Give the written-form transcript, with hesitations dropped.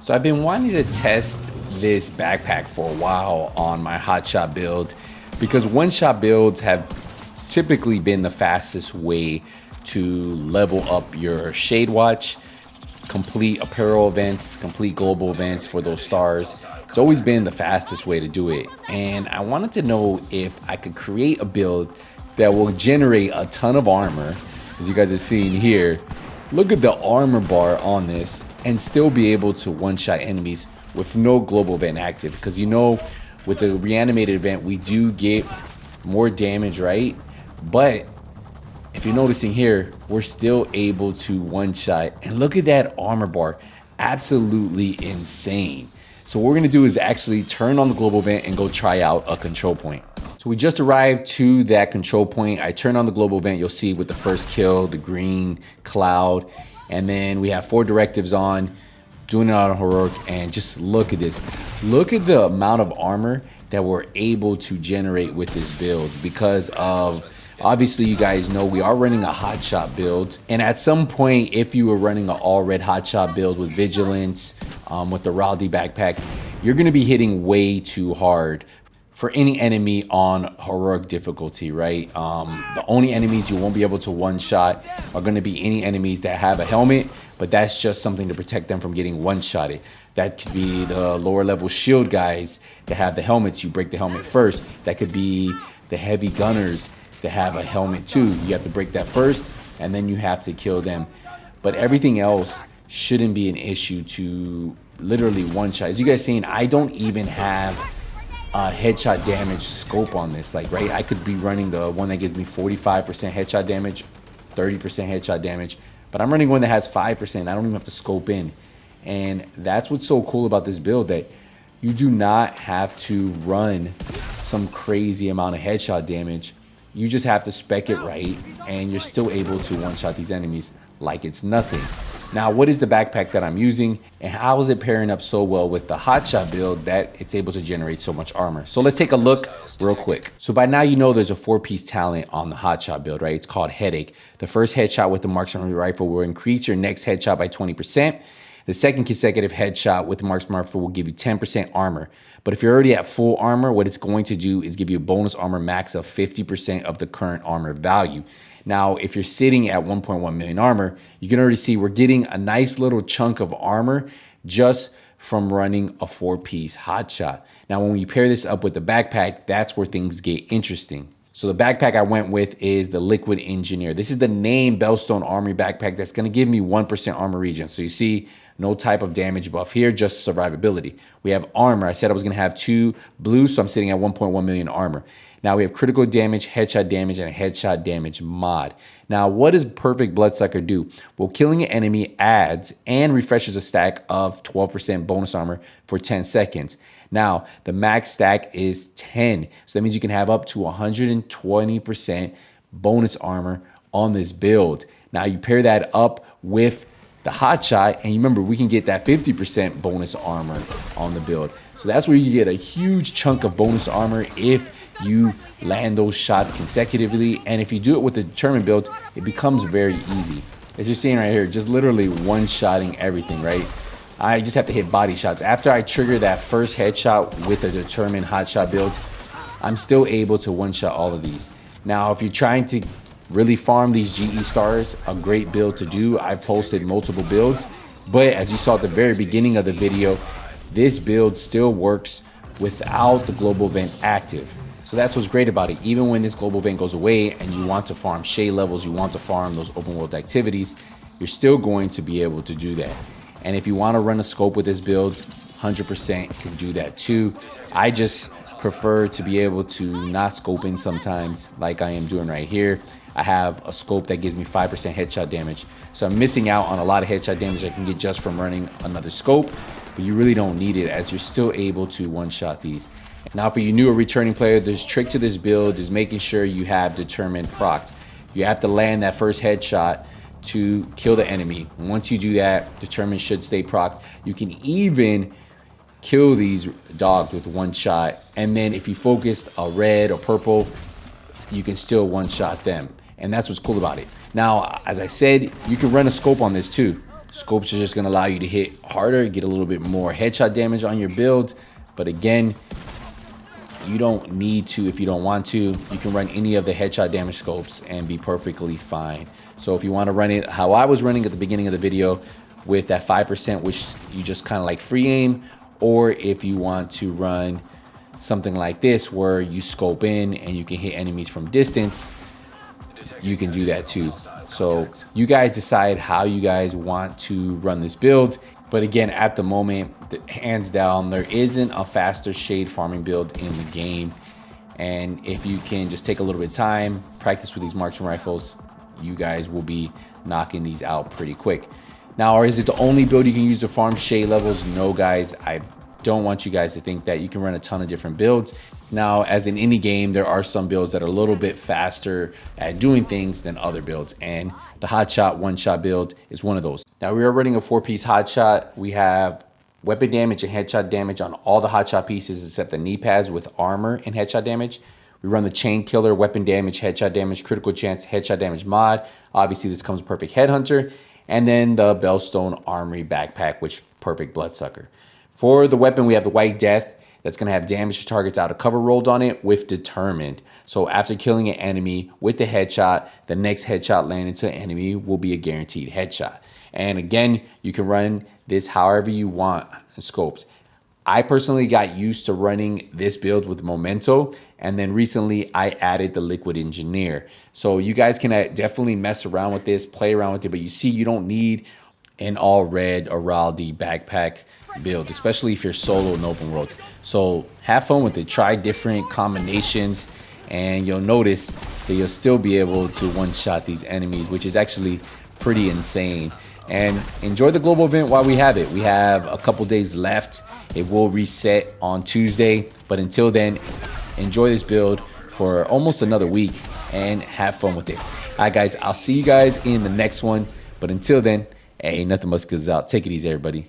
So I've been wanting to test this backpack for a while on my hotshot build because one-shot builds have typically been the fastest way to level up your Shade Watch, complete apparel events, complete global events for those stars. It's always been the fastest way to do it. And I wanted to know if I could create a build that will generate a ton of armor, as you guys are seeing here. Look at the armor bar on this, and still be able to one-shot enemies with no global event active. Because you know, with the reanimated event, we do get more damage, right? But if you're noticing here, we're still able to one-shot. And look at that armor bar, absolutely insane. So what we're gonna do is actually turn on the global event and go try out a control point. So we just arrived to that control point. I turn on the global event, you'll see with the first kill, the green cloud, and then we have 4 directives on, doing it on heroic, and just look at this. Look at the amount of armor that we're able to generate with this build because of, obviously you guys know we are running a hotshot build, and at some point if you were running an all red hotshot build with vigilance, with the Rowdy backpack, you're gonna be hitting way too hard for any enemy on heroic difficulty, right? The only enemies you won't be able to one-shot are gonna be any enemies that have a helmet, but that's just something to protect them from getting one-shotted. That could be the lower level shield guys that have the helmets, you break the helmet first. That could be the heavy gunners that have a helmet too. You have to break that first, and then you have to kill them. But everything else shouldn't be an issue to literally one-shot. As you guys seen, I don't even have headshot damage scope on this, like, right? I could be running the one that gives me 45% headshot damage, 30% headshot damage, but I'm running one that has 5%. I don't even have to scope in. And that's what's so cool about this build, that you do not have to run some crazy amount of headshot damage. You just have to spec it right, and you're still able to one-shot these enemies like it's nothing. Now, what is the backpack that I'm using, and how is it pairing up so well with the hotshot build that it's able to generate so much armor? So let's take a look real quick. So by now you know there's a 4-piece talent on the hotshot build, right? It's called Headache. The first headshot with the marksman rifle will increase your next headshot by 20%. The second consecutive headshot with the marksman rifle will give you 10% armor. But if you're already at full armor, what it's going to do is give you a bonus armor max of 50% of the current armor value. Now, if you're sitting at 1.1 million armor, you can already see we're getting a nice little chunk of armor just from running a 4-piece hotshot. Now, when we pair this up with the backpack, that's where things get interesting. So the backpack I went with is the Liquid Engineer. This is the name Bellstone Armory backpack that's gonna give me 1% armor regen. So you see, no type of damage buff here, just survivability. We have armor. I said I was gonna have 2 blues, so I'm sitting at 1.1 million armor. Now we have critical damage, headshot damage, and a headshot damage mod. Now, what does Perfect Bloodsucker do? Well, killing an enemy adds and refreshes a stack of 12% bonus armor for 10 seconds. Now, the max stack is 10. So that means you can have up to 120% bonus armor on this build. Now, you pair that up with the hotshot, and you remember we can get that 50% bonus armor on the build. So that's where you get a huge chunk of bonus armor if you land those shots consecutively. And if you do it with the determined build, it becomes very easy. As you're seeing right here, just literally one-shotting everything, right? I just have to hit body shots. After I trigger that first headshot with a determined hotshot build, I'm still able to one-shot all of these. Now, if you're trying to really farm these GE stars, a great build to do. I've posted multiple builds, but as you saw at the very beginning of the video, this build still works without the global event active. So that's what's great about it. Even when this global event goes away and you want to farm shade levels, you want to farm those open world activities, you're still going to be able to do that. And if you want to run a scope with this build, 100% can do that too. I just prefer to be able to not scope in sometimes, like I am doing right here. I have a scope that gives me 5% headshot damage. So I'm missing out on a lot of headshot damage I can get just from running another scope, but you really don't need it as you're still able to one-shot these. Now, for you new or returning player, there's a trick to this build is making sure you have determined proc. You have to land that first headshot to kill the enemy. And once you do that, determined should stay proc. You can even kill these dogs with one shot, and then if you focus a red or purple, you can still one shot them. And that's what's cool about it. Now, as I said, you can run a scope on this too. Scopes are just going to allow you to hit harder, get a little bit more headshot damage on your build. But again, you don't need to if you don't want to. You can run any of the headshot damage scopes and be perfectly fine. So if you want to run it how I was running at the beginning of the video with that 5%, which you just kind of like free aim, or if you want to run something like this where you scope in and you can hit enemies from distance, you can do that too. So you guys decide how you guys want to run this build. But again, at the moment, hands down, there isn't a faster shade farming build in the game. And if you can just take a little bit of time, practice with these marksman rifles, you guys will be knocking these out pretty quick. Now, is it the only build you can use to farm shade levels? No, guys. I don't want you guys to think that. You can run a ton of different builds. Now, as in any game, there are some builds that are a little bit faster at doing things than other builds, and the hotshot one-shot build is one of those. Now, we are running a 4-piece hotshot. We have weapon damage and headshot damage on all the hotshot pieces except the knee pads with armor and headshot damage. We run the chain killer, weapon damage, headshot damage, critical chance, headshot damage mod. Obviously, this comes with perfect headhunter. And then the Bellstone Armory backpack, which perfect bloodsucker. For the weapon, we have the White Death. That's going to have damage to targets out of cover rolled on it with determined. So after killing an enemy with the headshot, the next headshot landed to an enemy will be a guaranteed headshot. And again, you can run this however you want in scopes. I personally got used to running this build with Memento, and then recently I added the Liquid Engineer. So you guys can definitely mess around with this, play around with it, but you see you don't need an all red Araldi backpack build, especially if you're solo in open world. So have fun with it, try different combinations, and you'll notice that you'll still be able to one-shot these enemies, which is actually pretty insane. And enjoy the global event while we have it. We have a couple days left. It will reset on Tuesday, but until then, enjoy this build for almost another week and have fun with it. All right, guys, I'll see you guys in the next one. But until then, hey, nothing much goes out. Take it easy, everybody.